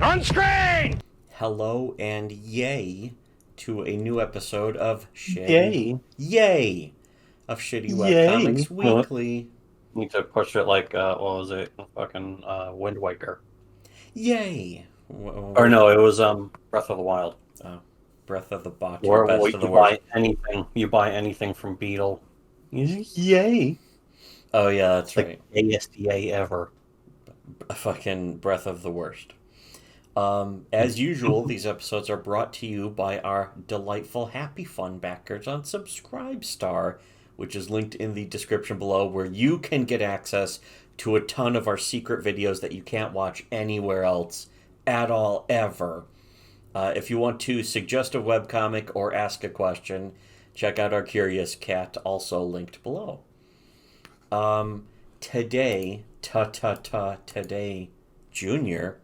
On screen! Hello and yay to a new episode of Yay. Yay! Of Shitty Yay. Webcomics Weekly. Need to push it like, what was it? Fucking Wind Waker. Yay! Or no, it was Breath of the Wild. Breath of the Botch, Or best of the you worst. you buy anything from Beetle. Yay. Oh yeah, that's Like right. ASDA ever. Fucking Breath of the Worst. As usual, these episodes are brought to you by our delightful Happy Fun backers on Subscribestar, which is linked in the description below, where you can get access to a ton of our secret videos that you can't watch anywhere else at all, ever. If you want to suggest a webcomic or ask a question, check out our Curious Cat, also linked below. Today, today, Junior,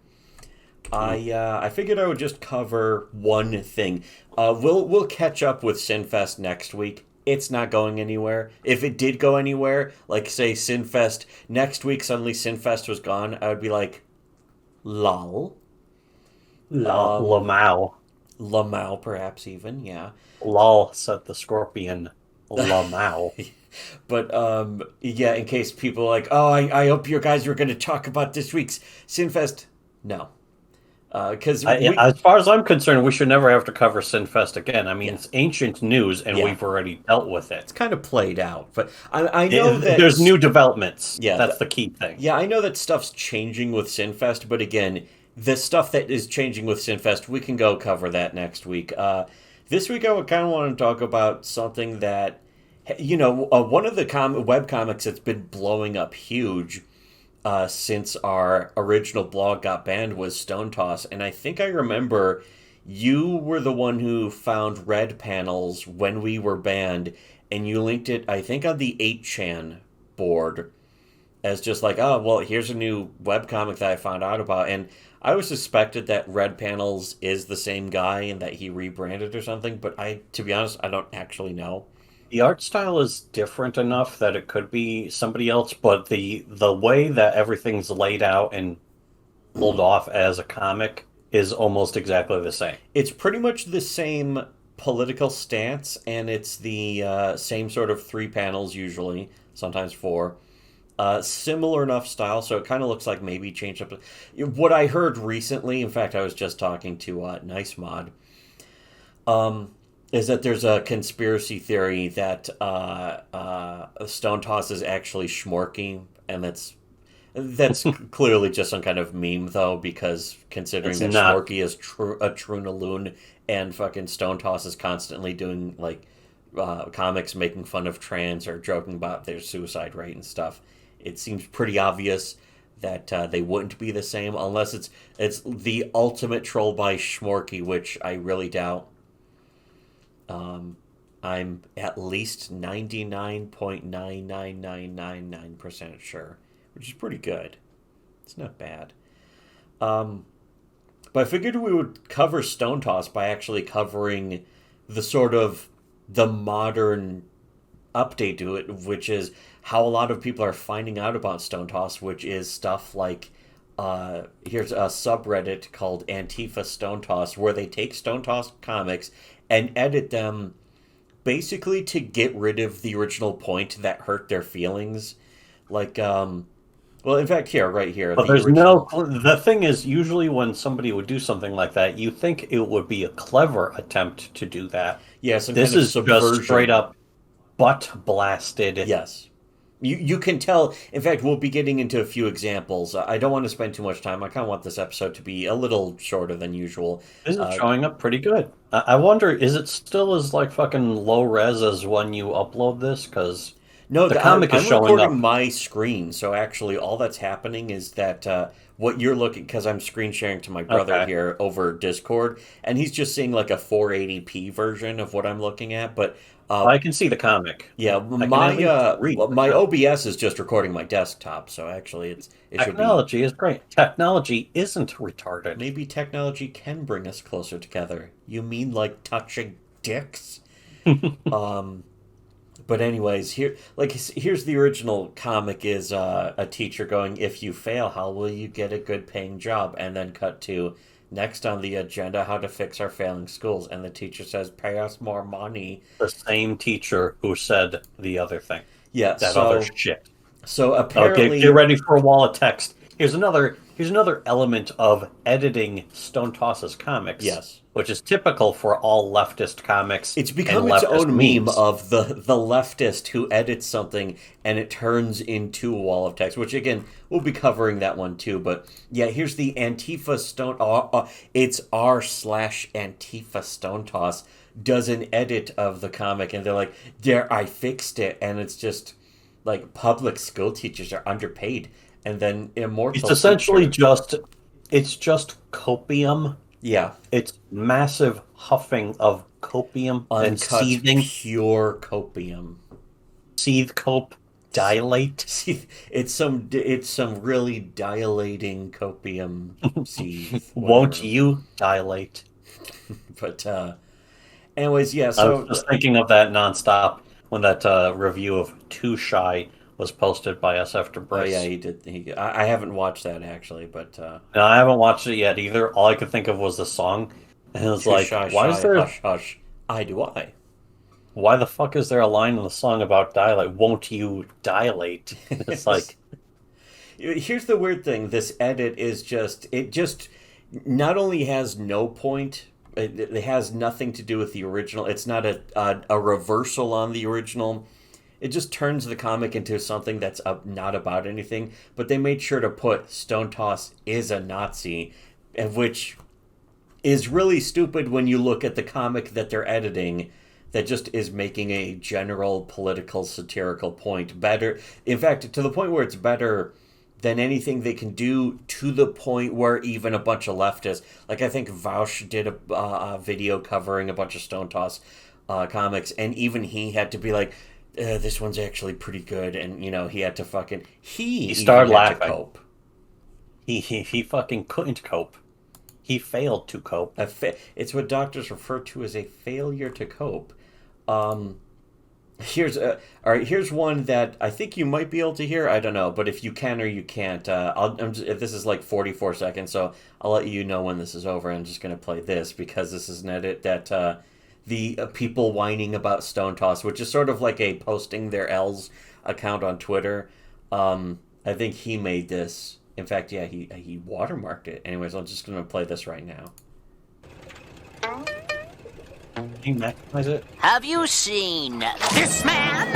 I figured I would just cover one thing. We'll catch up with Sinfest next week. It's not going anywhere. If it did go anywhere, like say Sinfest next week, suddenly Sinfest was gone, I would be like, lol. Lamau. Lamau, perhaps even, yeah. Lol, said the scorpion. Lamau. But yeah, in case people are like, oh, I hope you guys were going to talk about this week's Sinfest. No. Because as far as I'm concerned, we should never have to cover Sinfest again. I mean, it's ancient news, and we've already dealt with it. It's kind of played out, but I know that there's new developments. Yeah, that's the key thing. Yeah, I know that stuff's changing with Sinfest, but again, the stuff that is changing with Sinfest, we can go cover that next week. This week, I kind of want to talk about something that, one of the webcomics that's been blowing up huge since our original blog got banned was Stone Toss, and I think I remember you were the one who found red panels when we were banned, and you linked it, I think, on the 8chan board as just like, oh, well, here's a new webcomic that I found out about, and I always suspected that Red Panels is the same guy and that he rebranded or something, but to be honest, I don't actually know. The art style is different enough that it could be somebody else, but the way that everything's laid out and pulled off as a comic is almost exactly the same. It's pretty much the same political stance, and it's the same sort of 3 panels usually, sometimes 4. Similar enough style, so it kind of looks like maybe changed up. What I heard recently, in fact, I was just talking to Nice Mod, is that there's a conspiracy theory that Stone Toss is actually Schmorky, and that's clearly just some kind of meme, though, because considering that Schmorky is a Trunaloon, and fucking Stone Toss is constantly doing, like, comics making fun of trans or joking about their suicide rate and stuff. It seems pretty obvious that they wouldn't be the same unless it's the ultimate troll by Schmorky, which I really doubt. I'm at least 99.99999% sure, which is pretty good. It's not bad. But I figured we would cover Stone Toss by actually covering the sort of the modern update to it, which is how a lot of people are finding out about Stone Toss, which is stuff like here's a subreddit called antifastonetoss, where they take Stone Toss comics and edit them basically to get rid of the original point that hurt their feelings. Like, well, in fact, right here. But the thing is, usually when somebody would do something like that, you think it would be a clever attempt to do that. Yes, this is just straight up butt blasted. Yes. You can tell. In fact, we'll be getting into a few examples. I don't want to spend too much time. I kind of want this episode to be a little shorter than usual. This is showing up pretty good. I wonder, is it still as like fucking low res as when you upload this? Because no, the comic is showing up. I'm recording my screen, so actually all that's happening is that what you're looking, because I'm screen sharing to my brother here over Discord, and he's just seeing like a 480p version of what I'm looking at, but I can see the comic. Yeah, my OBS is just recording my desktop, so actually technology is great. Technology isn't retarded. Maybe technology can bring us closer together. You mean like touching dicks? But anyways, here's the original comic is a teacher going, if you fail, how will you get a good paying job? And then cut to next on the agenda, how to fix our failing schools. And the teacher says, pay us more money. The same teacher who said the other thing. Yeah, that other shit. So apparently, get ready for a wall of text. Here's another element of editing Stone Toss's comics. Yes, which is typical for all leftist comics. It's become its own meme of the leftist who edits something and it turns into a wall of text. Which again, we'll be covering that one too. But yeah, here's the Antifa Stone. It's r/Antifa Stone Toss does an edit of the comic, and they're like, "There, I fixed it," and it's just like public school teachers are underpaid, and then immortal. It's essentially just copium. Yeah, it's massive huffing of copium and seething, pure copium. Seethe cope, dilate. It's some really dilating copium. Seethe. Won't you dilate? But anyways, yeah. So I was just thinking of that nonstop when that review of Too Shy was posted by us after Brace. Oh yeah, he did. I haven't watched that actually, but no, I haven't watched it yet either. All I could think of was the song, and it was like, shy, why is there hush hush? I. Why the fuck is there a line in the song about dilate? Won't you dilate? It's like, here's the weird thing. This edit is just not only has no point. It has nothing to do with the original. It's not a reversal on the original. It just turns the comic into something that's not about anything. But they made sure to put Stone Toss is a Nazi, which is really stupid when you look at the comic that they're editing that just is making a general political satirical point better. In fact, to the point where it's better than anything they can do, to the point where even a bunch of leftists, like I think Vaush did a video covering a bunch of Stone Toss comics, and even he had to be like, this one's actually pretty good, and he had to fucking he started laughing. To cope. He fucking couldn't cope. He failed to cope. It's what doctors refer to as a failure to cope. Here's one that I think you might be able to hear. I don't know, but if you can or you can't, this is like 44 seconds, so I'll let you know when this is over. I'm just gonna play this because this is an edit that the people whining about Stone Toss, which is sort of like a posting their L's account on Twitter. I think he made this. In fact, yeah, he watermarked it. Anyways, I'm just gonna play this right now. Can you maximize it? Have you seen this man?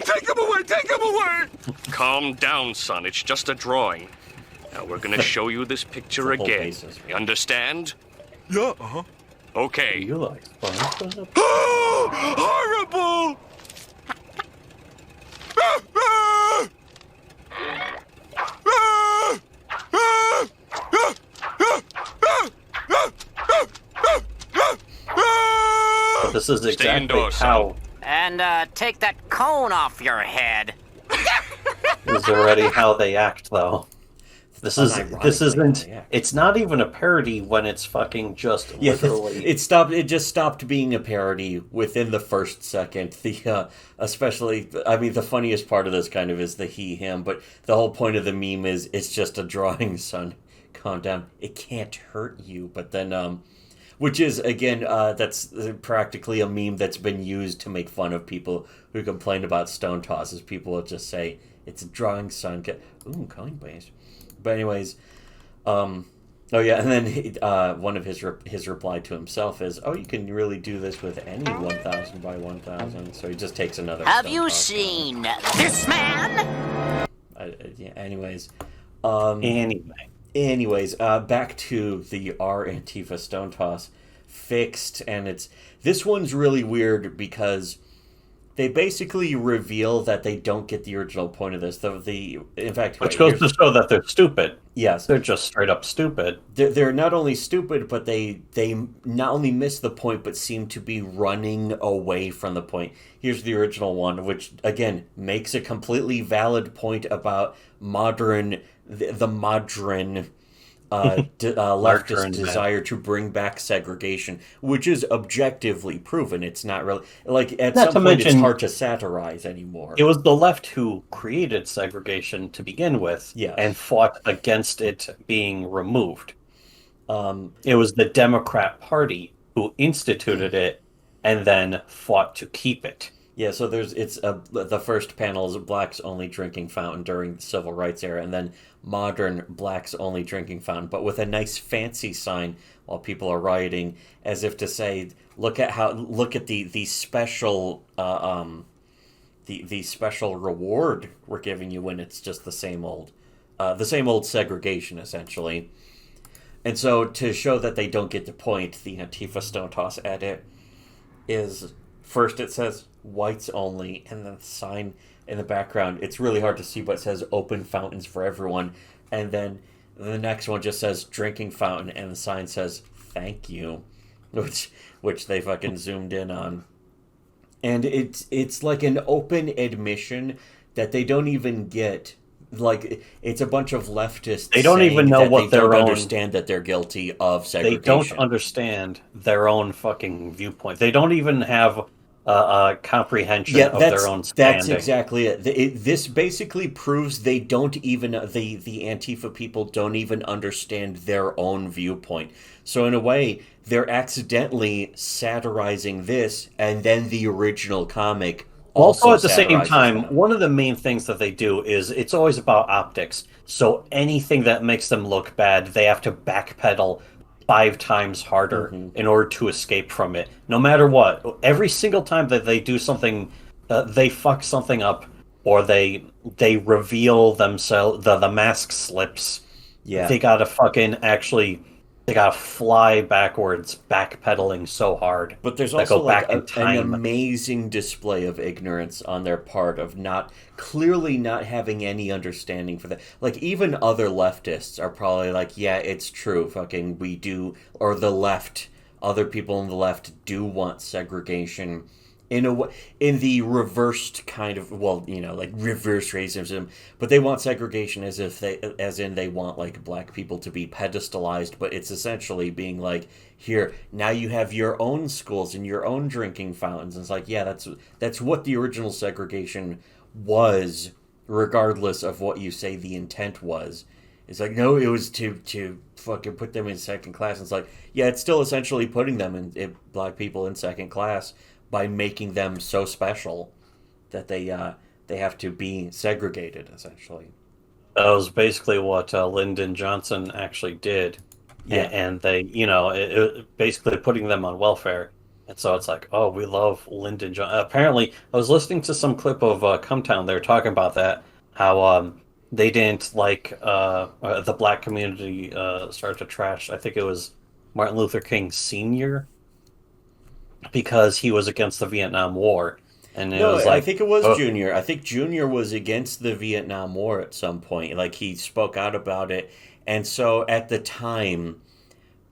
Take him away! Take him away! Calm down, son. It's just a drawing. Now we're gonna show you this picture again. You understand? Yeah, uh-huh. Okay. You like SpongeBob? Horrible! But this is exactly indoors, how. And take that cone off your head. This is already how they act, though. This isn't. It's not even a parody when it's fucking just literally. It just stopped being a parody within the first second. Especially, I mean, the funniest part of this kind of is the he/him, but the whole point of the meme is it's just a drawing, son. Calm down. It can't hurt you. But then, which is again, that's practically a meme that's been used to make fun of people who complain about Stone Tosses. People will just say it's a drawing, son. Ooh, Coinbase. But anyways, oh yeah, and then one of his reply to himself is, "Oh, you can really do this with any 1,000 by 1,000." So he just takes another. Have you seen this man? Yeah. Anyways, Anyways, back to the R Antifa Stone Toss fixed, and this one's really weird because they basically reveal that they don't get the original point of this. In fact, which goes to show that they're stupid. Yes, they're just straight up stupid. They're not only stupid, but they not only miss the point, but seem to be running away from the point. Here's the original one, which again makes a completely valid point about the modern leftist desire to bring back segregation, which is objectively proven. It's not really like at some point it's hard to satirize anymore. It was the left who created segregation to begin with, yes, and fought against it being removed. It was the Democrat Party who instituted it and then fought to keep it. Yeah, so the first panel is a blacks only drinking fountain during the civil rights era, and then modern blacks only drinking fountain, but with a nice fancy sign while people are rioting, as if to say, look at the special the special reward we're giving you when it's just the same old segregation essentially. And so to show that they don't get the point, the antifastonetoss edit is first it says whites only, and then the sign in the background, it's really hard to see, but it says open fountains for everyone, and then the next one just says drinking fountain, and the sign says thank you, which they fucking zoomed in on. And it's like an open admission that they don't even get. Like, it's a bunch of leftists. They don't even know what they don't understand that they're guilty of segregation. They don't understand their own fucking viewpoint. They don't even have a comprehension of their own standing. That's exactly it. This basically proves they don't even the Antifa people don't even understand their own viewpoint. So in a way, they're accidentally satirizing this, and then the original comic. Also, at the same time, one of the main things that they do is it's always about optics. So anything that makes them look bad, they have to backpedal 5 times harder in order to escape from it. No matter what, every single time that they do something, they fuck something up, or they reveal themselves, the mask slips. Yeah, they gotta fucking actually. They gotta fly backwards, backpedaling so hard. But there's also like an amazing display of ignorance on their part of clearly not having any understanding for that. Like, even other leftists are probably like, yeah, it's true, fucking we do, or the left, other people on the left do want segregation. In the reversed kind of, like reverse racism, but they want segregation as in they want like black people to be pedestalized, but it's essentially being like, here, now you have your own schools and your own drinking fountains. And it's like, yeah, that's what the original segregation was, regardless of what you say the intent was. It's like, no, it was to fucking put them in second class. And it's like, yeah, it's still essentially putting them in black people in second class, by making them so special that they have to be segregated, essentially. That was basically what Lyndon Johnson actually did. Yeah. And they, it basically putting them on welfare. And so it's like, oh, we love Lyndon Johnson. Apparently, I was listening to some clip of Cumtown. They were talking about that, how they didn't like the black community start to trash. I think it was Martin Luther King Sr., because he was against the Vietnam War. And I think it was Junior. I think Junior was against the Vietnam War at some point. Like, he spoke out about it. And so at the time,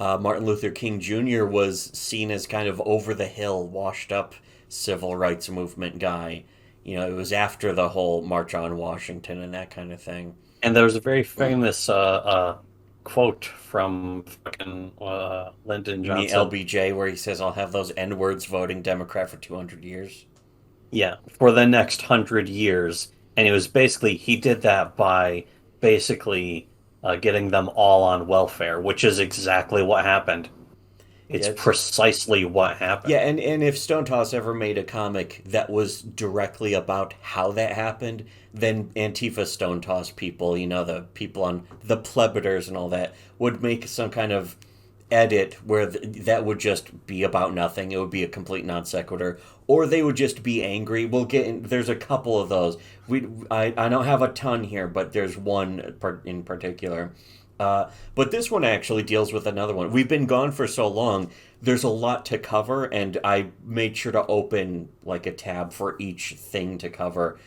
Martin Luther King Jr. was seen as kind of over the hill, washed up civil rights movement guy. It was after the whole March on Washington and that kind of thing. And there was a very famous quote from fucking Lyndon Johnson. The LBJ, where he says, I'll have those N-words voting Democrat for 200 years. Yeah, for the next 100 years. And it was basically, he did that by basically getting them all on welfare, which is exactly what happened. It's precisely what happened. Yeah, and if Stone Toss ever made a comic that was directly about how that happened, then Antifa Stone Toss people, the people on the plebiters and all that, would make some kind of edit where that would just be about nothing. It would be a complete non sequitur. Or they would just be angry. There's a couple of those. I don't have a ton here, but there's one in particular. But this one actually deals with another one. We've been gone for so long, there's a lot to cover, and I made sure to open like a tab for each thing to cover.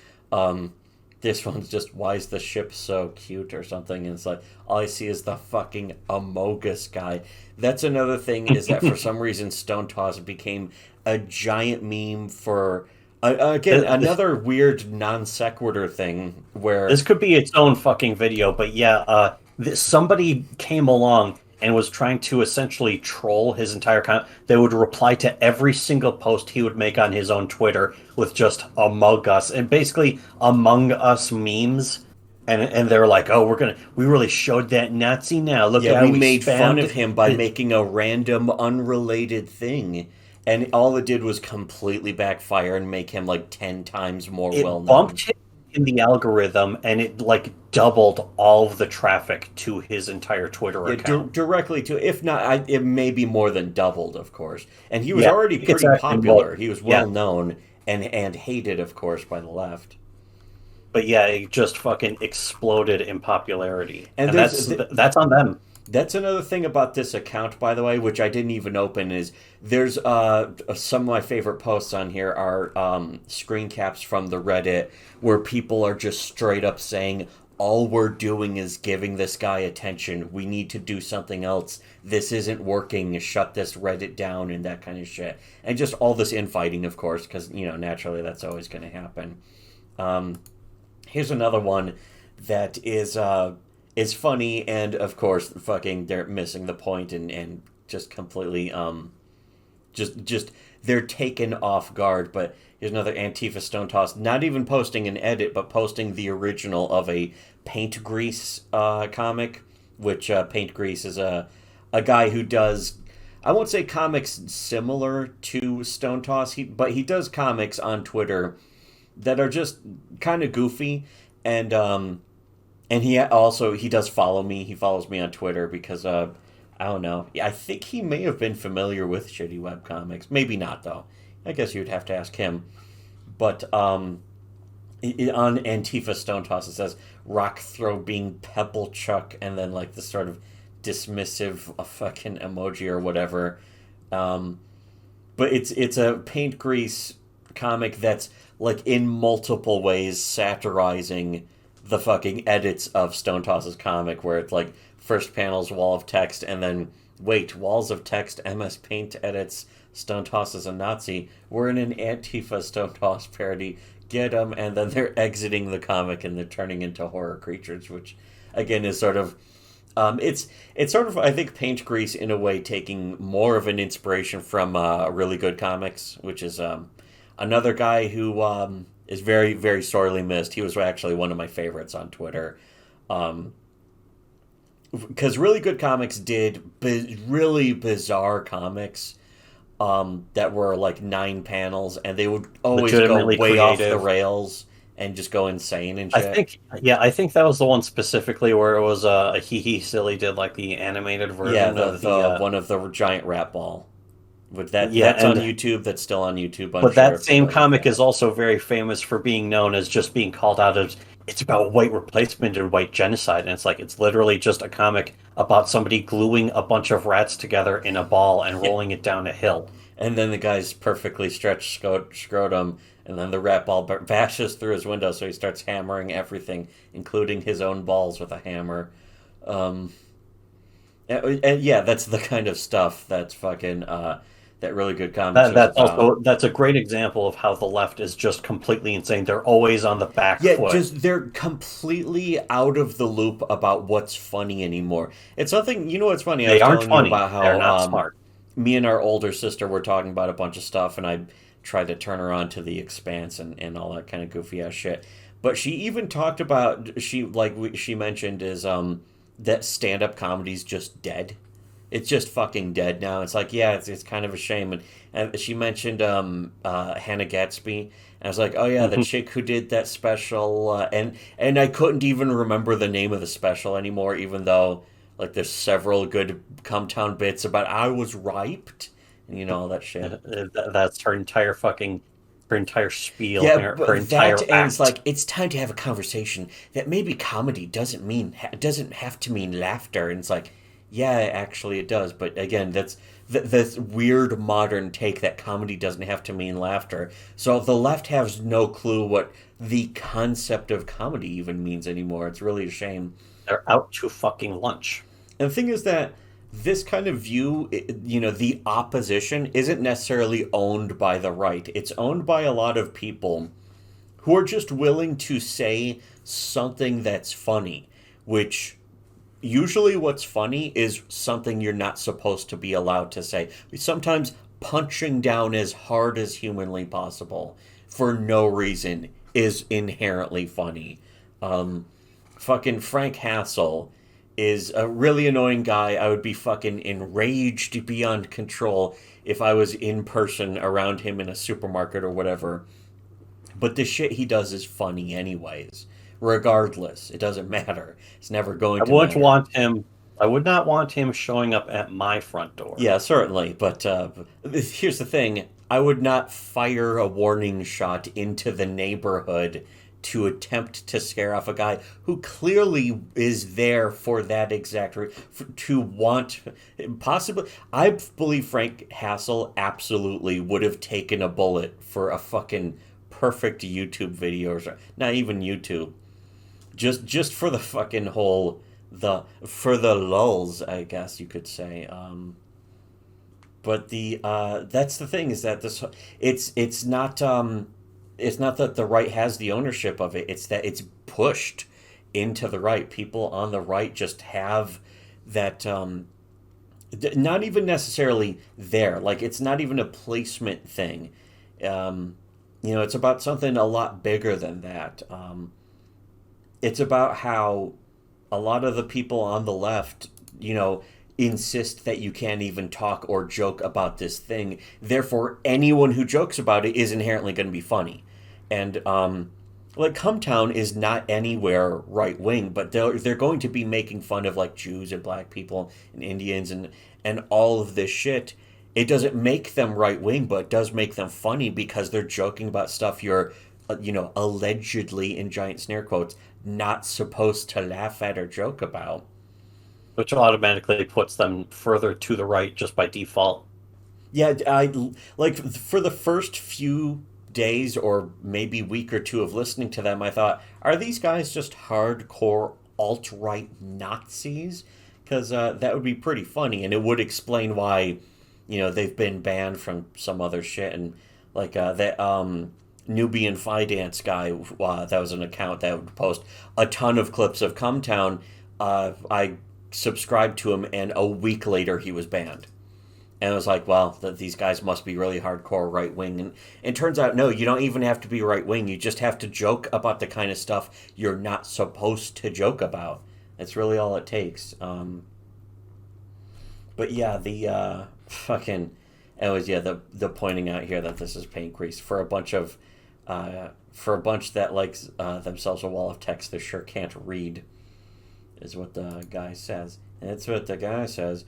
This one's just, why is the ship so cute or something? And it's like, all I see is the fucking Amogus guy. That's another thing, is that for some reason Stone Toss became a giant meme for... Again, another weird non sequitur thing where... This could be its own fucking video, but yeah, somebody came along and was trying to essentially troll his entire account. They would reply to every single post he would make on his own Twitter with just Among Us and basically Among Us memes. And they're like, oh, we really showed that Nazi now. Look Yeah, how we we made fun spammed of him by it." making a random, unrelated thing, and all it did was completely backfire and make him like 10 times more It well known. bumped him in the algorithm, and it like doubled all of the traffic to his entire Twitter Yeah, account. directly to, if not, it may be more than doubled, of course. And he was Yeah, already I think it's pretty actually more. popular. He was Yeah, well known and hated, of course, by the left. but yeah, it just fucking exploded in popularity, And and that's on them. that's another thing about this account, by the way, which I didn't even open, is there's some of my favorite posts on here are screen caps from the Reddit where people are just straight up saying, all we're doing is giving this guy attention. We need to do something else. This isn't working. Shut this Reddit down and that kind of shit. And just all this infighting, of course, because, naturally that's always going to happen. Here's another one that is funny, and of course, fucking they're missing the point and just completely just they're taken off guard. But here's another antifastonetoss, not even posting an edit, but posting the original of a Paint Grease comic, which Paint Grease is a guy who does, I won't say comics similar to Stone Toss, but he does comics on Twitter that are just kind of goofy, and he does follow me. He follows me on Twitter because I don't know. I think he may have been familiar with Shittywebcomics. Maybe not though. I guess you'd have to ask him. But on Antifa Stone Toss it says rock throw being pebble chuck, and then like this sort of dismissive fucking emoji or whatever. But it's a Paint Grease comic that's like in multiple ways satirizing the fucking edits of Stone Toss's comic, where it's like first panel's wall of text, and then wait, walls of text, MS Paint edits, Stone Toss is a Nazi. We're in an Antifa Stone Toss parody. Get them, and then they're exiting the comic and they're turning into horror creatures, which again is sort of it's sort of, I think, Paint Grease in a way taking more of an inspiration from Really Good Comics, which is another guy who is very, very sorely missed. He was actually one of my favorites on Twitter. Because Really Good Comics did really bizarre comics that were like 9 panels, and they would always go way Legitimately off the creative. rails and just go insane and shit. I think that was the one specifically where it was a Hee Hee Silly did like the animated Yeah, version of the one of the giant rat ball. With that, Yeah, that's on and YouTube. That's still on YouTube. I'm but sure that if you same go look comic at is it. also very famous for being known as just being called out as it's about white replacement and white genocide, and it's like it's literally just a comic about somebody gluing a bunch of rats together in a ball and rolling it down a hill. And then the guy's perfectly stretched scrotum, and then the rat ball bashes through his window, so he starts hammering everything, including his own balls with a hammer. And yeah, that's the kind of stuff that's fucking that Really Good Comics is about. That's a great example of how the left is just completely insane. They're always on the back Yeah, foot. just they're completely out of the loop about what's funny anymore. It's something, what's funny? I They was aren't telling funny. you about how They're not smart. me and our older sister were talking about a bunch of stuff, and I tried to turn her on to The Expanse and all that kind of goofy ass shit. But she even talked about she mentioned is that stand up comedy's just dead. It's just fucking dead now. It's like, yeah, it's kind of a shame. And she mentioned Hannah Gatsby. And I was like, oh yeah, the chick who did that special, and I couldn't even remember the name of the special anymore, even though like there's several good Come Town bits about I was raped, and all that shit. That's her entire spiel, Yeah, her but entire that ends act. like it's time to have a conversation that maybe comedy doesn't have to mean laughter, and it's like, yeah, actually it does, but again, that's this weird modern take that comedy doesn't have to mean laughter. So the left has no clue what the concept of comedy even means anymore. It's really a shame. They're out to fucking lunch. And the thing is that this kind of view, the opposition isn't necessarily owned by the right. It's owned by a lot of people who are just willing to say something that's funny, which, usually what's funny is something you're not supposed to be allowed to say. Sometimes punching down as hard as humanly possible for no reason is inherently funny. Fucking Frank Hassel is a really annoying guy. I would be fucking enraged beyond control if I was in person around him in a supermarket or whatever. But the shit he does is funny anyways. Regardless, it doesn't matter. It's never going to matter. I would not want him showing up at my front door. Yeah, certainly. But here's the thing. I would not fire a warning shot into the neighborhood to attempt to scare off a guy who clearly is there for that exact to want possibly. I believe Frank Hassel absolutely would have taken a bullet for a fucking perfect YouTube video, or not even YouTube, just for the fucking whole for the lulz, I guess you could say. But the that's the thing, is that it's not that the right has the ownership of it. It's that it's pushed into the right. People on the right just have that, not even necessarily there. Like, it's not even a placement thing. It's about something a lot bigger than that. It's about how a lot of the people on the left, insist that you can't even talk or joke about this thing. Therefore, anyone who jokes about it is inherently going to be funny. And Cumtown is not anywhere right wing, but they're going to be making fun of like Jews and black people and Indians and all of this shit. It doesn't make them right wing, but it does make them funny because they're joking about stuff you're, allegedly, in giant snare quotes, not supposed to laugh at or joke about. Which automatically puts them further to the right just by default. Yeah, for the first few days or maybe week or two of listening to them, I thought, are these guys just hardcore alt-right Nazis? Because that would be pretty funny, and it would explain why, they've been banned from some other shit. And that Nubian Dance guy, that was an account that would post a ton of clips of Cumtown. I subscribed to him, and a week later he was banned. And I was like, well, these guys must be really hardcore right-wing. And it turns out, no, you don't even have to be right-wing. You just have to joke about the kind of stuff you're not supposed to joke about. That's really all it takes. But yeah, the the pointing out here that this is paint grease for a bunch that likes themselves a wall of text they sure can't read, is what the guy says. And that's what the guy says.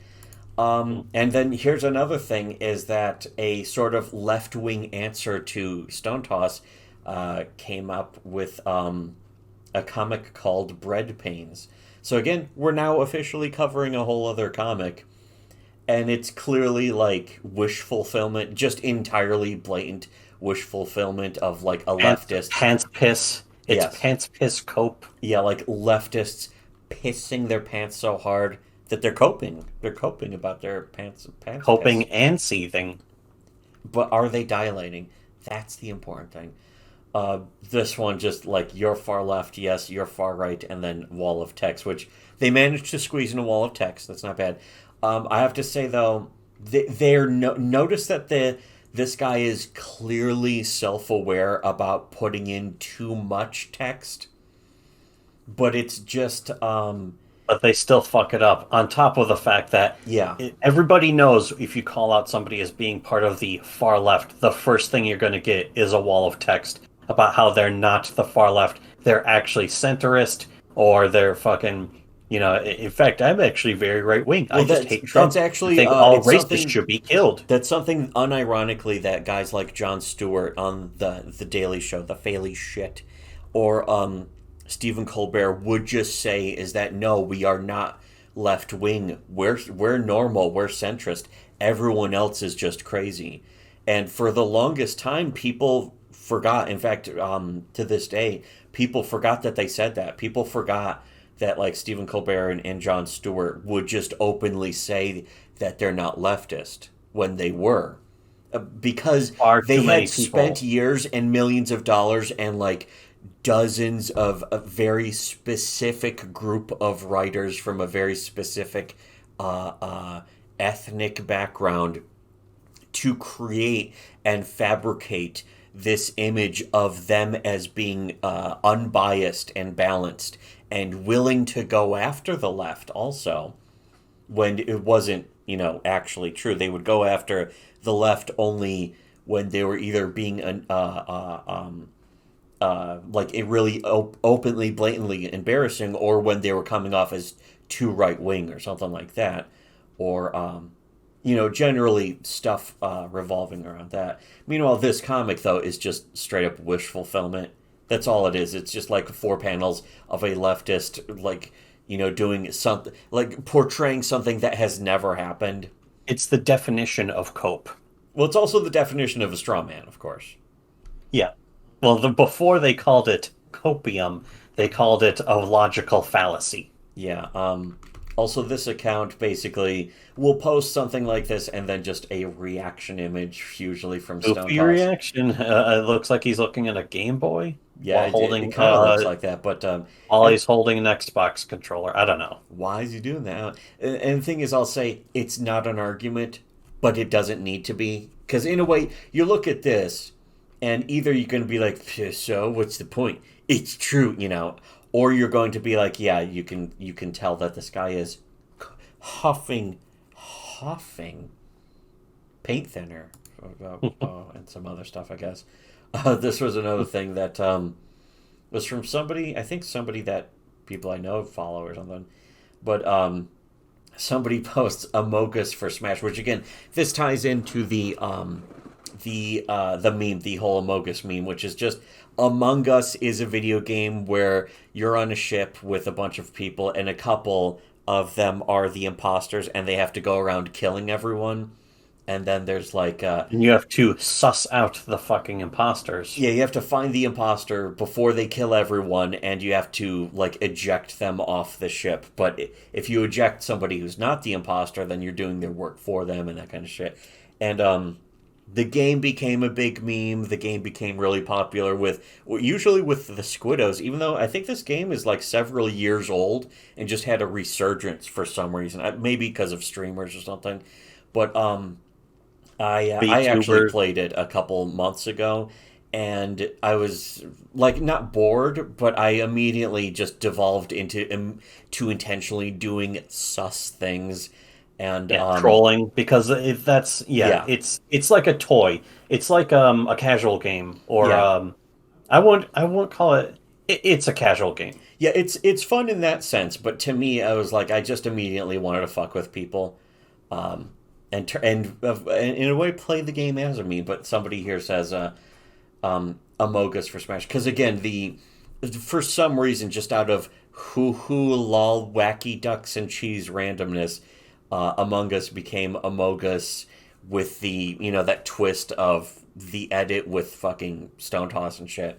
And then here's another thing, is that a sort of left-wing answer to Stone Toss came up with a comic called Bread Pains. So again, we're now officially covering a whole other comic, and it's clearly like wish fulfillment, just entirely blatant wish fulfillment of like a leftist. Pants piss. It's Yes. pants piss cope. Yeah, like leftists pissing their pants so hard that they're coping. They're coping about their pants Coping piss. and seething. But are they dilating? That's the important thing. This one just like, you're far left, yes, you're far right, and then wall of text, which they managed to squeeze in a wall of text. That's not bad. I have to say, though, notice that this guy is clearly self-aware about putting in too much text, but it's just... But they still fuck it up, on top of the fact that everybody knows if you call out somebody as being part of the far left, the first thing you're going to get is a wall of text about how they're not the far left. They're actually centrist, or they're fucking... in fact, I'm actually very right-wing. Well, I just hate Trump. That's actually... I think all it's racists should be killed. That's something, unironically, that guys like Jon Stewart on the Daily Show, the Faley shit, or Stephen Colbert would just say, is that, no, we are not left-wing. We're normal. We're centrist. Everyone else is just crazy. And for the longest time, people forgot. In fact, to this day, people forgot that they said that. People forgot that like Stephen Colbert and Jon Stewart would just openly say that they're not leftist when they were. Because they had spent years and millions of dollars and like dozens of a very specific group of writers from a very specific ethnic background to create and fabricate this image of them as being unbiased and balanced and willing to go after the left also, when it wasn't, actually true. They would go after the left only when they were either being like it really openly, blatantly embarrassing, or when they were coming off as too right wing or something like that, or generally stuff revolving around that. Meanwhile, this comic though is just straight up wish fulfillment. That's all it is. It's just like 4 panels of a leftist, like, doing something, like portraying something that has never happened. It's the definition of cope. Well, it's also the definition of a straw man, of course. Yeah. Well, before they called it copium, they called it a logical fallacy. Yeah. Also, this account basically will post something like this and then just a reaction image, usually from Stone Toss. Reaction. It looks like he's looking at a Game Boy. Yeah, it kind of looks like that, but while he's holding an Xbox controller. I don't know. Why is he doing that? And the thing is, I'll say it's not an argument, but it doesn't need to be, because in a way, you look at this, and either you're going to be like, so what's the point? It's true, or you're going to be like, yeah, you can tell that this guy is huffing paint thinner and some other stuff, I guess. This was another thing that was from somebody, I think somebody that people I know follow or something, but somebody posts Amogus for Smash, which again, this ties into the meme, the whole Amogus meme, which is just Among Us is a video game where you're on a ship with a bunch of people and a couple of them are the imposters and they have to go around killing everyone. And then there's like... and you have to suss out the fucking imposters. Yeah, you have to find the imposter before they kill everyone, and you have to, like, eject them off the ship. But if you eject somebody who's not the imposter, then you're doing their work for them and that kind of shit. And the game became a big meme. The game became really popular usually with the Squiddos, even though I think this game is, like, several years old and just had a resurgence for some reason. Maybe because of streamers or something. But... I actually played it a couple months ago, and I was, like, not bored, but I immediately just devolved into to intentionally doing sus things and trolling, because it's like a toy. It's like a casual game, or I won't call it. It's a casual game. Yeah, it's fun in that sense, but to me, I was like, I just immediately wanted to fuck with people. And in a way play the game as a meme, but somebody here says Amogus for Smash, because again, for some reason, just out of hoo lol wacky ducks and cheese randomness, Among Us became Amogus with the that twist of the edit with fucking Stone Toss and shit,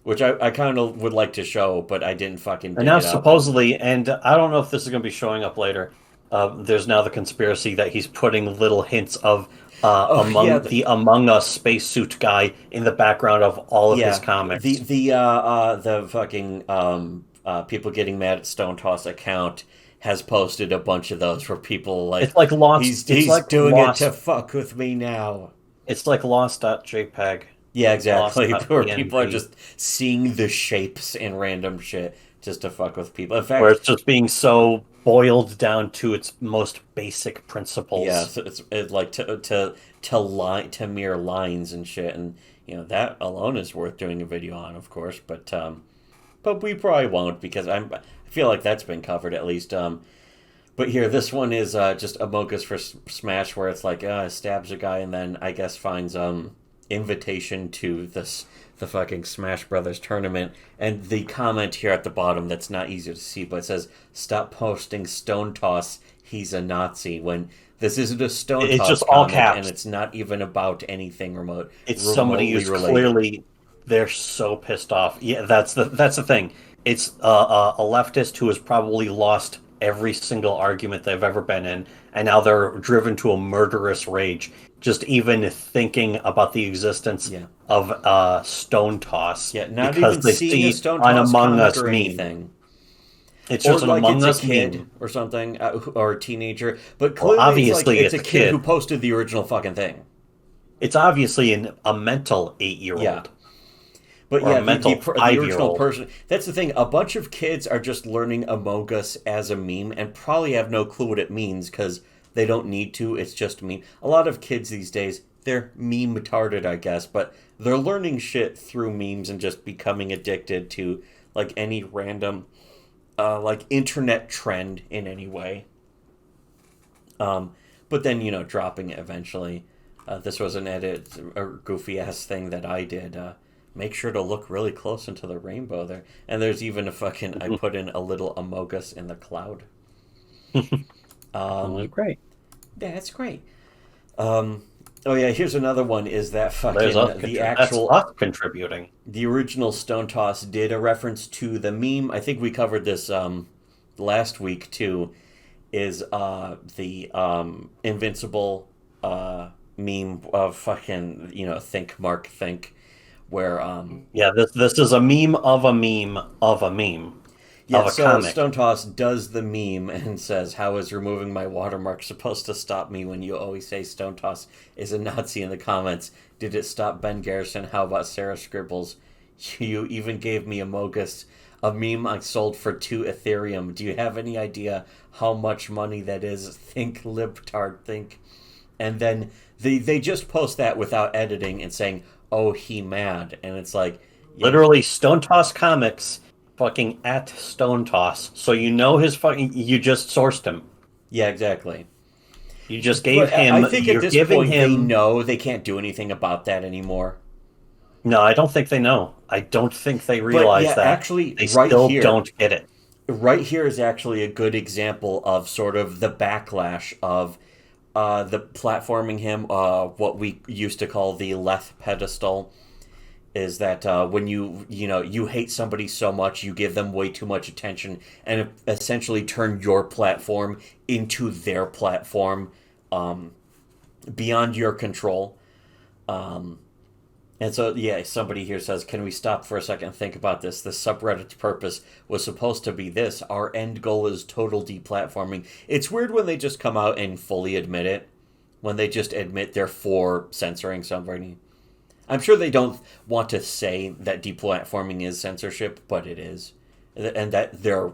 which I kind of would like to show, but I didn't fucking. And now supposedly, and I don't know if this is going to be showing up later. There's now the conspiracy that he's putting little hints of the Among Us spacesuit guy in the background of all of his comics. The fucking people getting mad at Stone Toss account has posted a bunch of those where people like, it's like Lost. He's like doing Lost. It to fuck with me now. It's like Lost.jpg. Yeah, exactly. Where people are just seeing the shapes in random shit just to fuck with people. In fact, where it's just being so boiled down to its most basic principles. Yeah, so it's like to mere lines and shit, and that alone is worth doing a video on, of course. But we probably won't, because I feel like that's been covered at least. But here, this one is just Amogus for Smash, where it's like stabs a guy and then I guess finds invitation to the fucking Smash Brothers tournament, and the comment here at the bottom that's not easy to see, but it says, "Stop posting Stone Toss, he's a Nazi," when this isn't a Stone Toss just comic, all caps, and it's not even about anything remote. It's somebody who's related. Clearly they're so pissed off. Yeah, that's the thing. It's a leftist who has probably lost every single argument they've ever been in, and now they're driven to a murderous rage. Just even thinking about the existence of stone toss. Yeah, not because even they seeing a see Stone an Toss Among comic Us or meme. anything. It's just or an like Among it's Us a kid meme. or something, or a teenager. But clearly, obviously it's a it's a kid who kid. posted the original fucking thing. It's obviously a mental 8-year-old. Yeah. But or yeah, a mental the original 5-year-old. person. That's the thing. A bunch of kids are just learning Among Us as a meme and probably have no clue what it means because they don't need to. It's just a meme. A lot of kids these days, they're meme retarded, I guess, but they're learning shit through memes and just becoming addicted to like any random like internet trend in any way. But then, dropping it eventually. This was an edit, a goofy ass thing that I did. Make sure to look really close into the rainbow there. And there's even a fucking, I put in a little Among Us in the cloud. Great. Yeah, it's great. Oh yeah, here's another one. Is that fucking That's us contributing. The original Stone Toss did a reference to the meme. I think we covered this last week too. Is the Invincible meme of fucking think Mark think, where this is a meme of a meme of a meme. Yeah, so comic. Stone Toss does the meme and says, "How is removing my watermark supposed to stop me when you always say Stone Toss is a Nazi in the comments? Did it stop Ben Garrison? How about Sarah Scribbles? You even gave me a Mogus, a meme I sold for 2 Ethereum. Do you have any idea how much money that is? Think libtard, think." And then they just post that without editing and saying, "Oh, he mad." And it's like... Literally, Stone Toss Comics... fucking at Stone Toss, so his fucking. You just sourced him. Yeah, exactly. You just gave him. I think at this point they know they can't do anything about that anymore. No, I don't think they know. I don't think they realize that. Actually, they still don't get it. Right here is actually a good example of sort of the backlash of the platforming him. What we used to call the left pedestal. Is that when you hate somebody so much, you give them way too much attention and essentially turn your platform into their platform beyond your control. And so, somebody here says, "Can we stop for a second and think about this? The subreddit's purpose was supposed to be this. Our end goal is total deplatforming." It's weird when they just come out and fully admit it. When they just admit they're for censoring somebody. I'm sure they don't want to say that deplatforming is censorship, but it is. And that they're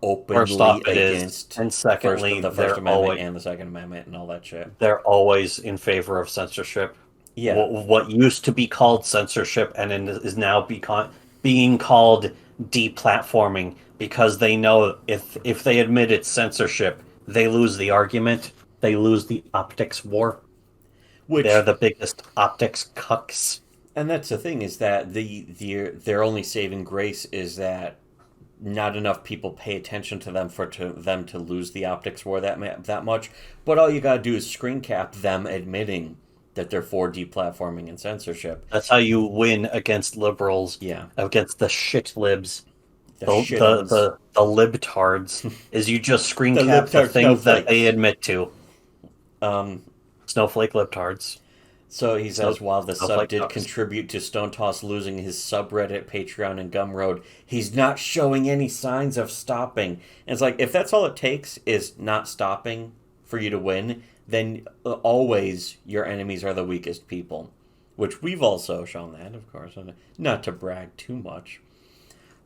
openly against and secondly, the First Amendment and the Second Amendment and all that shit. They're always in favor of censorship. Yeah. What used to be called censorship and is now being called deplatforming, because they know if they admit it's censorship, they lose the argument. They lose the optics war. They're the biggest optics cucks. And that's the thing, is that their only saving grace is that not enough people pay attention to them for them to lose the optics war that much. But all you gotta do is screen cap them admitting that they're for deplatforming and censorship. That's how you win against liberals. Yeah. Against the shit libs. The libtards. Is you just screen cap the things that they admit to. Snowflake libtards. So he says, while the sub did contribute to Stone Toss losing his subreddit, Patreon, and Gumroad, he's not showing any signs of stopping. And it's like, if that's all it takes is not stopping for you to win, then always your enemies are the weakest people. Which we've also shown that, of course, not to brag too much.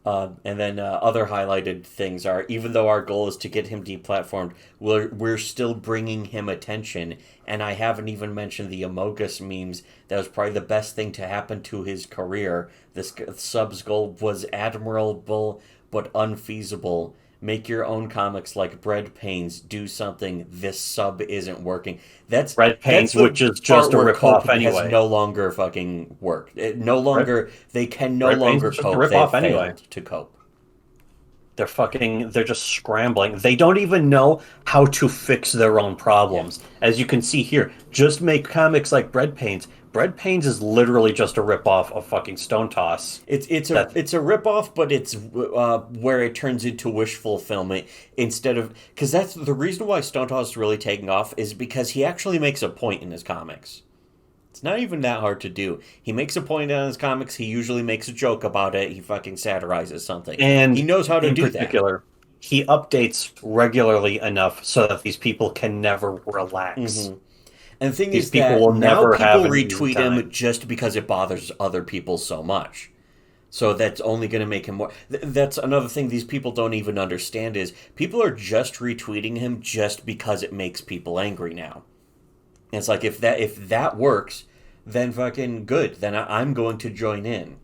And then other highlighted things are, even though our goal is to get him deplatformed, we're still bringing him attention. And I haven't even mentioned the Amogus memes. That was probably the best thing to happen to his career. This sub's goal was admirable but unfeasible. Make your own comics like Bread Pains. Do something. This sub isn't working. That's Bread Pains, which is just a ripoff anyway. Has no longer fucking worked. They can no longer cope. They failed to cope. They're just scrambling. They don't even know how to fix their own problems. Yeah. As you can see here, just make comics like Bread Pains. Bread Pains is literally just a ripoff of fucking Stone Toss. It's a ripoff, but it's where it turns into wish fulfillment instead of, because that's the reason why Stone Toss is really taking off, is because he actually makes a point in his comics. It's not even that hard to do. He makes a point in his comics. He usually makes a joke about it. He fucking satirizes something, and he knows how to do that. He updates regularly enough so that these people can never relax. Mm-hmm. And the thing these is people that will now never people have retweet him just because it bothers other people so much. So that's only going to make him more. That's another thing these people don't even understand is people are just retweeting him just because it makes people angry now. And it's like if that works, then fucking good. Then I'm going to join in.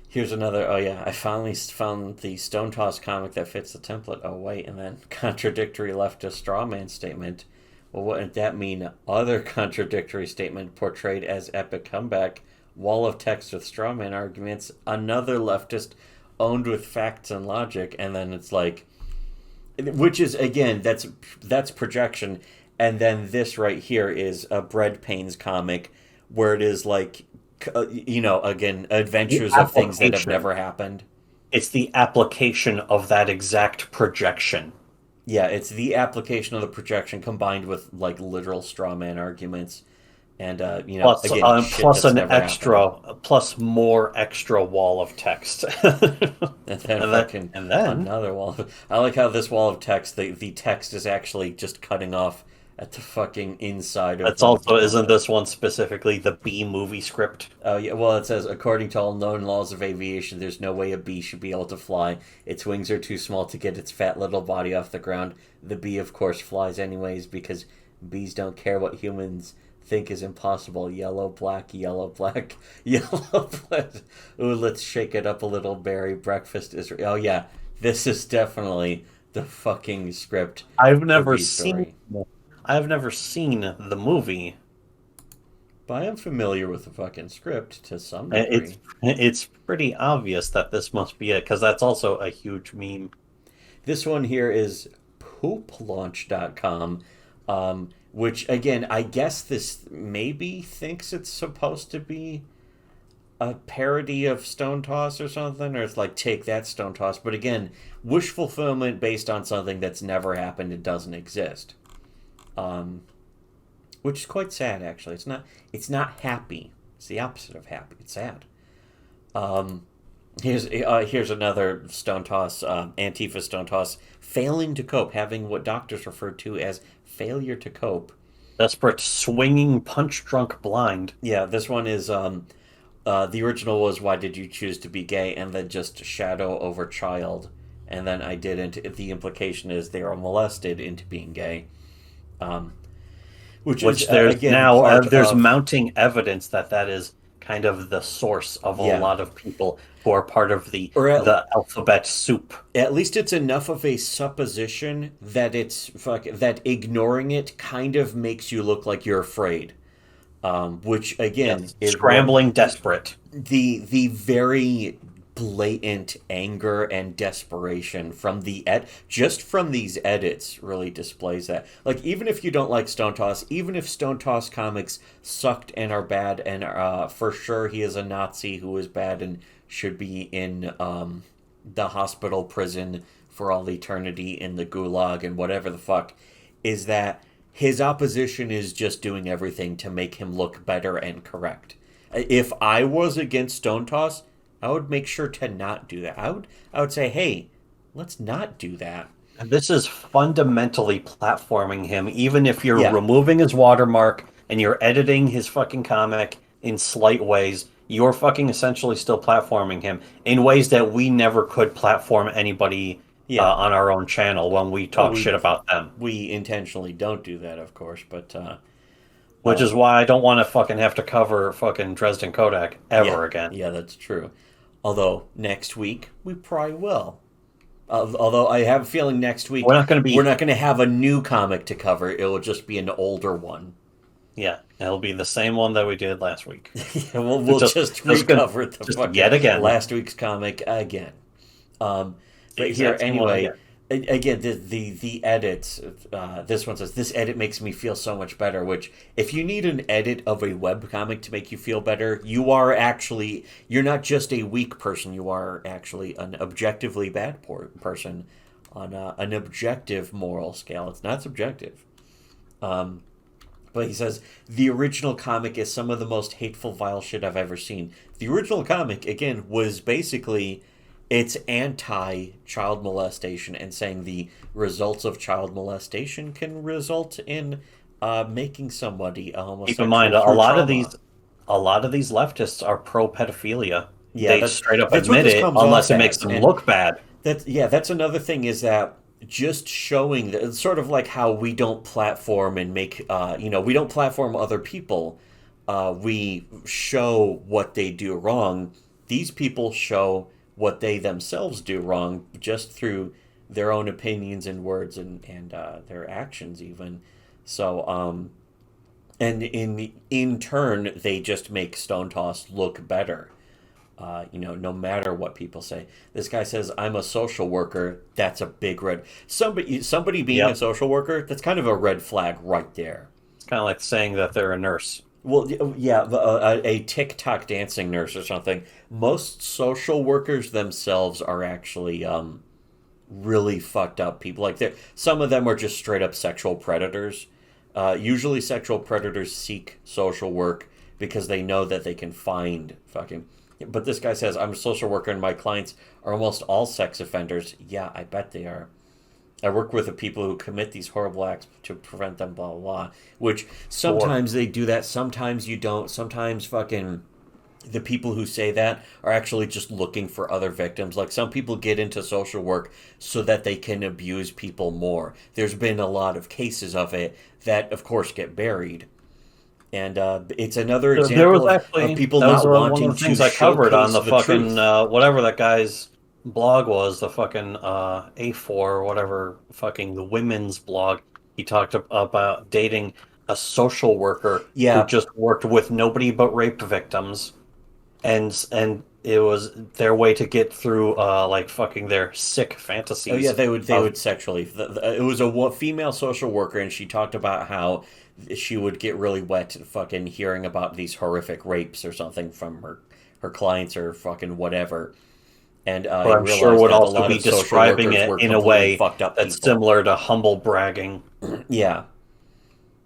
Here's another. Oh yeah, I finally found the Stone Toss comic that fits the template. Oh wait, and then contradictory leftist straw man statement. Well, what did that mean? Other contradictory statement portrayed as epic comeback. Wall of text with straw man arguments. Another leftist owned with facts and logic, and then it's like, which is again that's projection, and then this right here is a Bread Pains comic where it is like, again, adventures of things that have never happened. It's the application of that exact projection. Yeah, it's the application of the projection combined with like literal straw man arguments, and plus, again, plus more extra wall of text, and then another wall. I like how this wall of text, the text is actually just cutting off at the fucking inside of. That's also, isn't this one specifically the bee movie script? Oh yeah, well it says, according to all known laws of aviation, there's no way a bee should be able to fly. Its wings are too small to get its fat little body off the ground. The bee, of course, flies anyways because bees don't care what humans think is impossible. Yellow, black, yellow, black, yellow, black. Ooh, let's shake it up a little, berry. Breakfast is. Oh yeah, this is definitely the fucking script. I've never seen the movie, but I am familiar with the fucking script to some degree. It's pretty obvious that this must be it, because that's also a huge meme. This one here is pooplaunch.com, which, again, I guess this maybe thinks it's supposed to be a parody of Stone Toss or something, or it's like, take that, Stone Toss. But again, wish fulfillment based on something that's never happened and doesn't exist. Which is quite sad, actually. It's not happy. It's the opposite of happy. It's sad. Here's another Stone Toss, Antifa Stone Toss, failing to cope, having what doctors refer to as failure to cope. Desperate, swinging, punch-drunk blind. Yeah, this one is, the original was, why did you choose to be gay? And then just shadow over child. And then I didn't. The implication is they are molested into being gay. Which is, there's again, now there's mounting evidence that is kind of the source of a lot of people who are part of the alphabet soup. At least it's enough of a supposition that that ignoring it kind of makes you look like you're afraid. Which again is scrambling, desperate. The very blatant anger and desperation from just from these edits really displays that. Like, even if you don't like Stone Toss, even if Stone Toss comics sucked and are bad, and for sure he is a Nazi who is bad and should be in the hospital prison for all eternity in the gulag and whatever the fuck, is that his opposition is just doing everything to make him look better and correct. If I was against Stone Toss, I would make sure to not do that. I would say, hey, let's not do that. And this is fundamentally platforming him, even if you're removing his watermark and you're editing his fucking comic in slight ways, you're fucking essentially still platforming him in ways that we never could platform anybody on our own channel when we talk shit about them. We intentionally don't do that, of course, but... which is why I don't want to fucking have to cover fucking Dresden Kodak ever again. Yeah, that's true. Although, next week, we probably will. Although, I have a feeling next week... We're not going to have a new comic to cover. It will just be an older one. Yeah, it'll be the same one that we did last week. Yeah, we'll just recover yet again last week's comic again. But here, anyway, again, the edits. This one says, "This edit makes me feel so much better." Which, if you need an edit of a webcomic to make you feel better, you're not just a weak person. You are actually an objectively bad person on an objective moral scale. It's not subjective. But he says, the original comic is some of the most hateful, vile shit I've ever seen. The original comic, again, was basically, it's anti-child molestation and saying the results of child molestation can result in making somebody a homosexual. Keep in mind, a lot of these leftists are pro-pedophilia. Yeah, they straight up admit it unless it makes them look bad. That's another thing, is that just showing that, it's sort of like how we don't platform and make we don't platform other people, we show what they do wrong. These people show what they themselves do wrong just through their own opinions and words and their actions even. So and in turn they just make Stone Toss look better. No matter what people say. This guy says, "I'm a social worker." That's a big red. Somebody being a social worker, that's kind of a red flag right there. It's kind of like saying that they're a nurse. Well, yeah, a TikTok dancing nurse or something. Most social workers themselves are actually really fucked up people. Like, some of them are just straight up sexual predators. Usually sexual predators seek social work because they know that they can find fucking... But this guy says, "I'm a social worker and my clients are almost all sex offenders." Yeah, I bet they are. "I work with the people who commit these horrible acts to prevent them, blah, blah, blah." Which, sometimes they do that, sometimes you don't. Sometimes fucking the people who say that are actually just looking for other victims. Like, some people get into social work so that they can abuse people more. There's been a lot of cases of it that, of course, get buried. And it's another example of people not wanting to. One of the things I covered on the fucking whatever that guy's blog was, the fucking A4 or whatever, fucking the women's blog. He talked about dating a social worker who just worked with nobody but rape victims, and it was their way to get through like fucking their sick fantasies. Oh yeah, they would sexually. It was a female social worker, and she talked about how she would get really wet fucking hearing about these horrific rapes or something from her clients or fucking whatever. And I'm sure would also be describing it in a way that's similar to humble bragging. Yeah.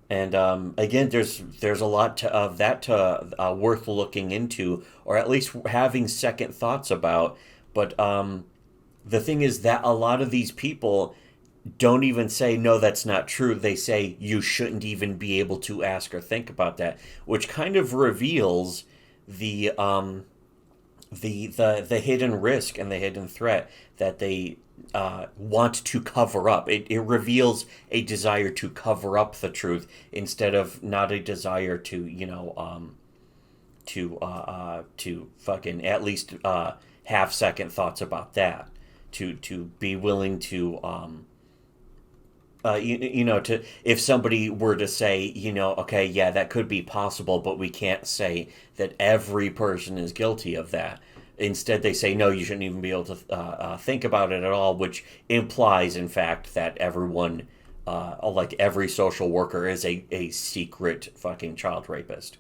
And again, there's a lot of that worth looking into, or at least having second thoughts about. But the thing is that a lot of these people don't even say, "No, that's not true." They say, "You shouldn't even be able to ask or think about that," which kind of reveals the hidden risk and the hidden threat that they want to cover up. It reveals a desire to cover up the truth instead of not a desire to fucking at least have second thoughts about that, to be willing to to, if somebody were to say, okay, yeah, that could be possible, but we can't say that every person is guilty of that. Instead, they say, no, you shouldn't even be able to think about it at all, which implies, in fact, that everyone, like every social worker, is a secret fucking child rapist.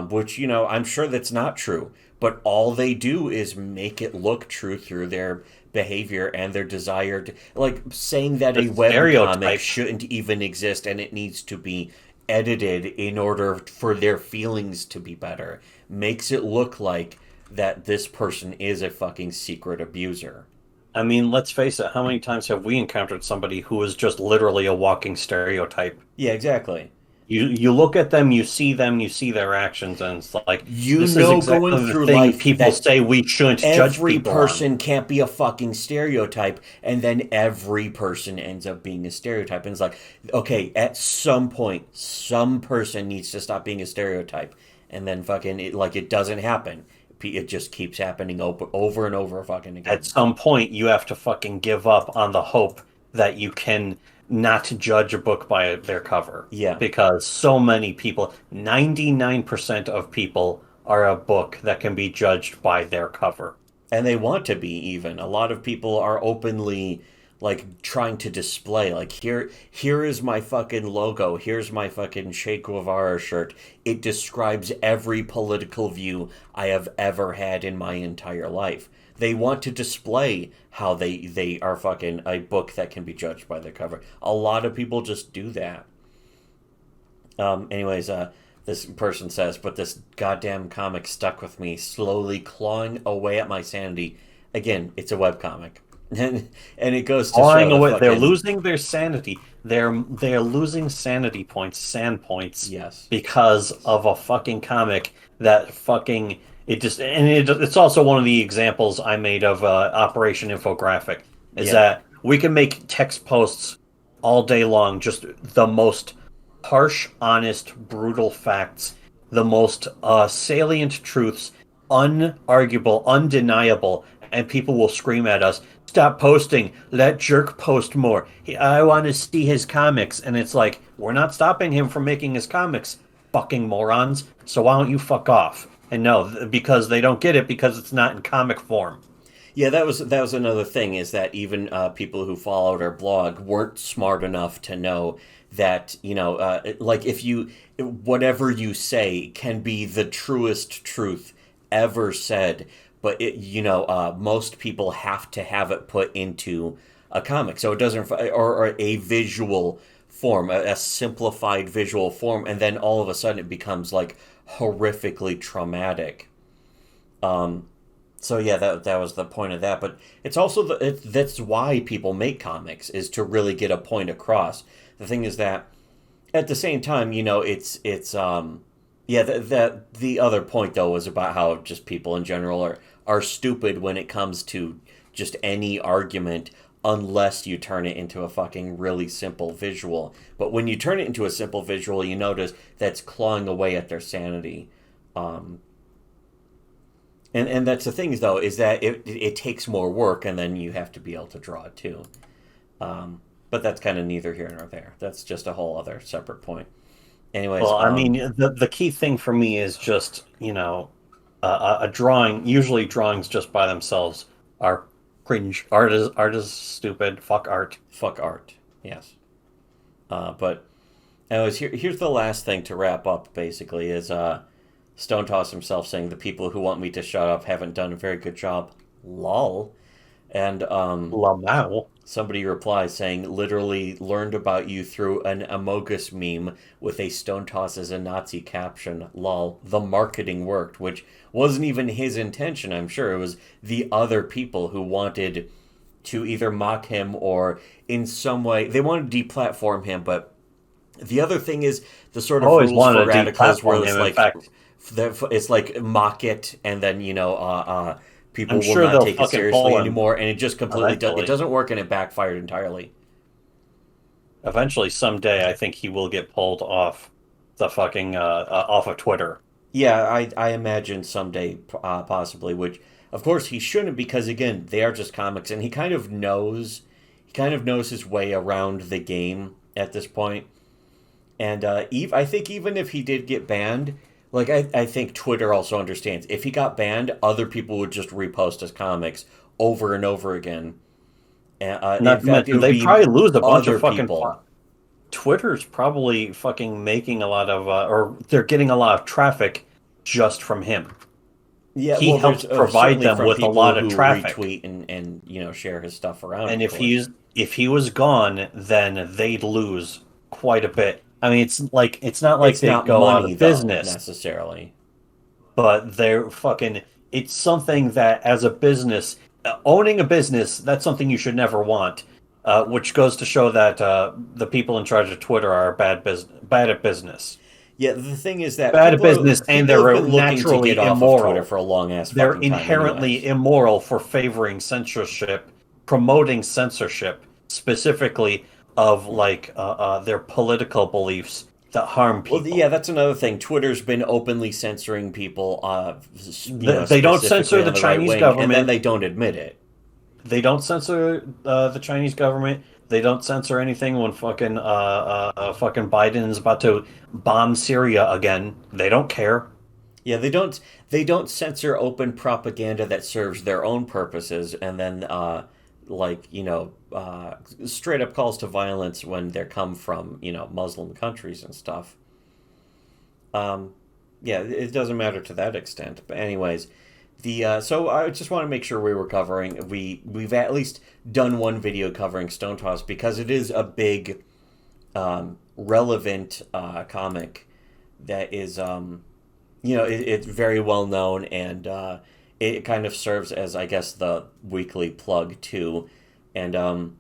Which, I'm sure that's not true, but all they do is make it look true through their behavior and their desire to, like, saying that a webcomic shouldn't even exist and it needs to be edited in order for their feelings to be better, makes it look like that this person is a fucking secret abuser. I mean, let's face it, how many times have we encountered somebody who is just literally a walking stereotype? Yeah, exactly. You look at them, you see their actions, and it's like, going through life, people say we shouldn't judge people. Every person can't be a fucking stereotype, and then every person ends up being a stereotype. And it's like, okay, at some point, some person needs to stop being a stereotype, and then fucking it doesn't happen. It just keeps happening over and over fucking again. At some point, you have to fucking give up on the hope that you can not judge a book by their cover. Yeah. Because so many people, 99% of people are a book that can be judged by their cover. And they want to be, even. A lot of people are openly, like trying to display, like, here is my fucking logo, here's my fucking Che Guevara shirt. It describes every political view I have ever had in my entire life. They want to display how they are fucking a book that can be judged by their cover. A lot of people just do that. Anyways, this person says, but this goddamn comic stuck with me, slowly clawing away at my sanity. Again, it's a webcomic. And it goes to clawing show away. fucking... They're losing their sanity. They're losing sanity points, sand points. Yes. Because of a fucking comic that fucking... It's also one of the examples I made of Operation Infographic. That we can make text posts all day long, just the most harsh, honest, brutal facts, the most salient truths, unarguable, undeniable, and people will scream at us, stop posting, let Jerk post more. I want to see his comics. And it's like, we're not stopping him from making his comics, fucking morons, so why don't you fuck off? And no, because they don't get it because it's not in comic form. Yeah, that was another thing, is that even people who followed our blog weren't smart enough to know that, like, if whatever you say can be the truest truth ever said, but most people have to have it put into a comic, so it doesn't, or a visual form, a simplified visual form, and then all of a sudden it becomes like horrifically traumatic. So yeah, that was the point of that. But it's also that's why people make comics, is to really get a point across. The thing is that at the same time, the other point though was about how just people in general are stupid when it comes to just any argument, unless you turn it into a fucking really simple visual. But when you turn it into a simple visual, you notice that's clawing away at their sanity. And that's the thing, though, is that it takes more work, and then you have to be able to draw it too. But that's kind of neither here nor there. That's just a whole other separate point. Anyways, well, I mean, the key thing for me is just, a drawing. Usually drawings just by themselves are cringe. Art is stupid. Fuck art. Fuck art. Yes. But anyways, here's the last thing to wrap up, basically, is Stone Toss himself saying, the people who want me to shut up haven't done a very good job. Lol. And Lamau. Somebody replies saying, literally learned about you through an Amogus meme with a Stone Toss as a Nazi caption. Lol. The marketing worked, which wasn't even his intention, I'm sure. It was the other people who wanted to either mock him or in some way... They wanted to deplatform him, but the other thing is the sort of rules for radicals where it's like... It's like mock it, and then people will not take it seriously anymore, and it just completely it doesn't work, and it backfired entirely. Eventually, someday, I think he will get pulled off the fucking off of Twitter. Yeah, I imagine someday, possibly. Which, of course, he shouldn't, because again, they are just comics, and he kind of knows his way around the game at this point. And I think even if he did get banned. Like, I think Twitter also understands. If he got banned, other people would just repost his comics over and over again. They'd probably lose a bunch of fucking people. Twitter's probably fucking making a lot of... or they're getting a lot of traffic just from him. Yeah, he helps provide them with a lot of traffic. Retweet and share his stuff around. And if he was gone, then they'd lose quite a bit. I mean, it's not like they go out of business necessarily, but they're fucking. It's something that, as a business, owning a business, that's something you should never want. Which goes to show that the people in charge of Twitter are bad at business. Yeah, the thing is that bad at business, and they're naturally to get immoral. Off of Twitter for a long ass. They're inherently immoral for favoring censorship, promoting censorship specifically of their political beliefs that harm people. Well, yeah, that's another thing. Twitter's been openly censoring people. They don't censor the Chinese government, and then they don't admit it. They don't censor the Chinese government. They don't censor anything when fucking Biden's about to bomb Syria again. They don't care. Yeah, they don't censor open propaganda that serves their own purposes, and then like, straight up calls to violence when they come from, Muslim countries and stuff. Yeah, it doesn't matter to that extent. But anyways, so I just want to make sure we were covering, we've at least done one video covering Stone Toss because it is a big, relevant comic that is, it's very well known, and it kind of serves as, I guess, the weekly plug too. And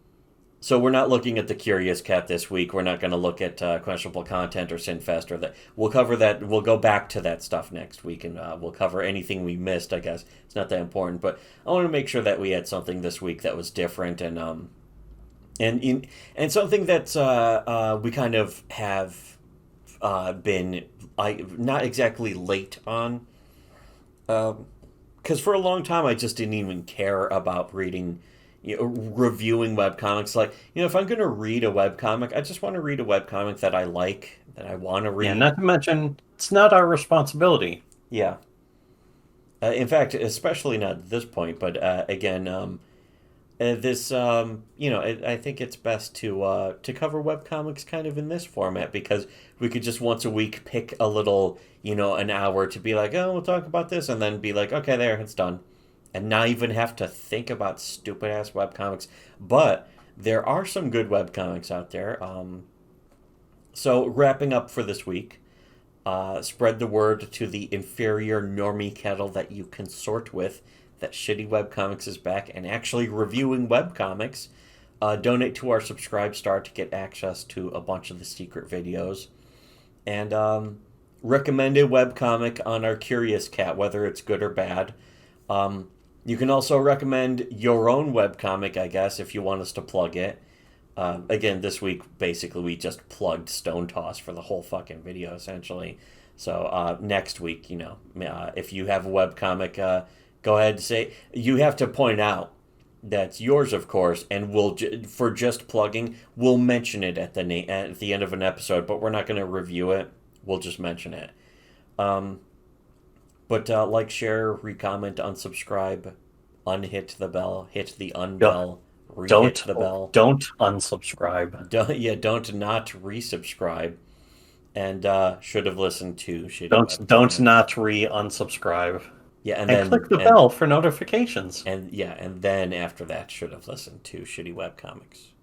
so we're not looking at the Curious Cat this week. We're not going to look at questionable content or Sinfest or that. We'll cover that. We'll go back to that stuff next week, and we'll cover anything we missed. I guess it's not that important, but I want to make sure that we had something this week that was different, and something that we kind of have been not exactly late on, because for a long time I just didn't even care about reading, reviewing webcomics. Like, if I'm going to read a webcomic, I just want to read a webcomic that I like, that I want to read. Yeah, not to mention, it's not our responsibility. Yeah. In fact, especially not at this point, but again, this, I think it's best to cover webcomics kind of in this format, because we could just once a week pick a little, an hour to be like, oh, we'll talk about this, and then be like, okay, there, it's done. And not even have to think about stupid-ass webcomics. But there are some good webcomics out there. So wrapping up for this week, spread the word to the inferior normie kettle that you consort with that Shitty Webcomics is back and actually reviewing webcomics. Donate to our Subscribe Star to get access to a bunch of the secret videos. And recommend a webcomic on our Curious Cat, whether it's good or bad. You can also recommend your own webcomic, I guess, if you want us to plug it. Again, this week, basically, we just plugged Stone Toss for the whole fucking video, essentially. So next week, if you have a webcomic, go ahead and say. You have to point out that's yours, of course, and we'll for just plugging, we'll mention it at the end of an episode, but we're not going to review it. We'll just mention it. But like, share, recomment, unsubscribe, unhit the bell, hit the unbell, re-hit the bell. Don't unsubscribe. Don't not resubscribe. And should have listened to Shitty Don't not unsubscribe. Yeah, and then click the bell for notifications. And then after that, should have listened to Shitty Webcomics.